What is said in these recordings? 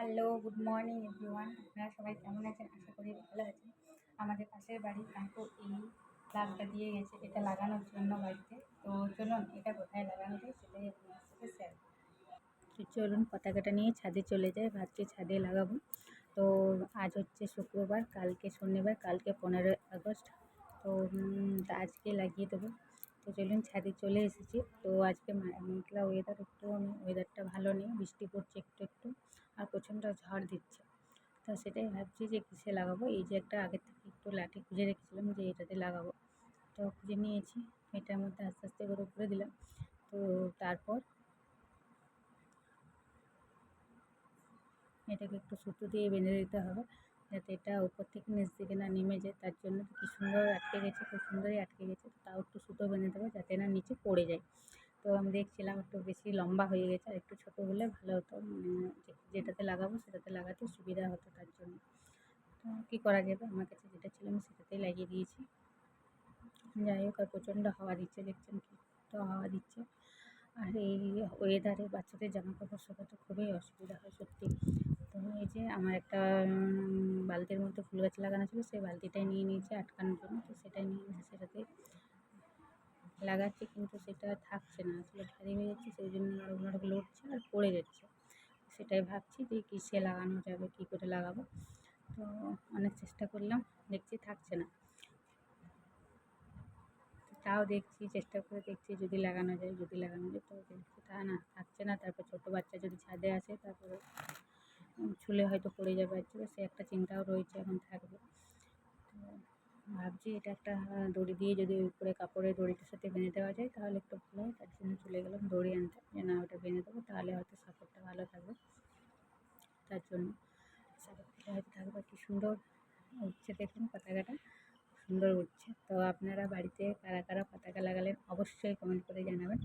Hello, good morning everyone. আপনারা সবাই কেমন আছেন? আশা করি ভালো আছেন। আমাদের পাশের বাড়ির কাকু এই প্লাগটা দিয়ে গেছে এটা লাগানোর জন্য বাড়িতে। তো চলুন এটা কোথায় লাগানো যায় সেটাই আপনাদের সাথে শেয়ার করি। তো চলুন পতাকাটা নিয়ে ছাদে চলে যাই, ভাবছি ছাদে লাগাবো। তো আজ হচ্ছে শুক্রবার, কালকে শনিবার, কালকে 15ই আগস্ট। তো আজকে লাগিয়ে দেবো। তো চলুন ছাদে চলে এসেছি। তো আজকে মেঘলা ওয়েদার, একটু ওয়েদারটা ভালো নেই, বৃষ্টি পড়ছে একটু একটু আর প্রচণ্ড ঝড় দিচ্ছে। তো সেটাই ভাবছি যে কিসে লাগাবো। এই যে একটা আগের থেকে একটু লাঠি খুঁজে রেখেছিলাম যে এটাতে লাগাবো, তো খুঁজে নিয়েছি। এটার মধ্যে আস্তে আস্তে করে উপরে দিলাম। তো তারপর এটাকে একটু সুতো দিয়ে বেঁধে দিতে হবে যাতে এটা উপর থেকে নিচ দিকে না নেমে যায়। তার জন্য কি সুন্দর আটকে গেছে, খুব সুন্দরই আটকে গেছে। তাও একটু সুতো বেঁধে দেবো যাতে না নিচে পড়ে যায়। তো আমি দেখছিলাম একটু বেশি লম্বা হয়ে গেছে, আর একটু ছোটো হলে ভালো হতো, যেটাতে লাগাবো সেটাতে লাগাতে সুবিধা হতো। তার জন্য তো কী করা যাবে, আমার কাছে যেটা ছিল আমি সেটাতেই লাগিয়ে দিয়েছি। যাই হোক, আর প্রচণ্ড হাওয়া দিচ্ছে, দেখছেন কি তো হাওয়া দিচ্ছে। আর এই ওয়েদারে বাচ্চাদের জামা কাপড় শোকাতে খুবই অসুবিধা হয় সত্যি। তো এই যে আমার একটা বালতির মধ্যে ফুল গাছ লাগানো ছিল, সেই বালতিটাই নিয়ে নিয়েছি আটকানোর জন্য। তো সেটাই নিয়ে এসে সেটাতে লাগাচ্ছি, কিন্তু সেটা থাকছে না, আসলে ভারী হয়ে যাচ্ছে, সেই জন্য নরম নরম লড়ছে আর পড়ে যাচ্ছে। সেটাই ভাবছি যে কিসে লাগানো যাবে, কী করে লাগাবো। তো অনেক চেষ্টা করলাম, দেখছি থাকছে না। তাও দেখছি, চেষ্টা করে দেখছি যদি লাগানো যায়, তো দেখছি তা না, থাকছে না। তারপর ছোটো বাচ্চা যদি ছাদে আসে তারপরে ছুলে হয়তো পড়ে যাবে, সে একটা চিন্তাও রয়েছে এখন থাকবে। তো ভাবছি এটা একটা দড়ি দিয়ে যদি উপরে কাপড়ের দড়িটার সাথে বেঁধে দেওয়া যায় তাহলে একটু ভালো হয়। তার জন্য চলে গেলাম দড়ি আনতে, যে না ওটা বেঁধে দেবো, তাহলে হয়তো সাপোর্টটা ভালো থাকবে। তার জন্য সাপোর্ট দিলে হয়তো থাকবে। কি সুন্দর উঠছে দেখুন পতাকাটা, সুন্দর উঠছে। তো আপনারা বাড়িতে কারা কারা পতাকা লাগালেন অবশ্যই কমেন্ট করে জানাবেন।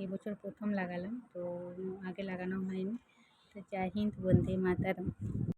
এবছর প্রথম লাগালাম, তো আগে লাগানো হয়নি। তো জয় হিন্দ, বন্দে মাতরম।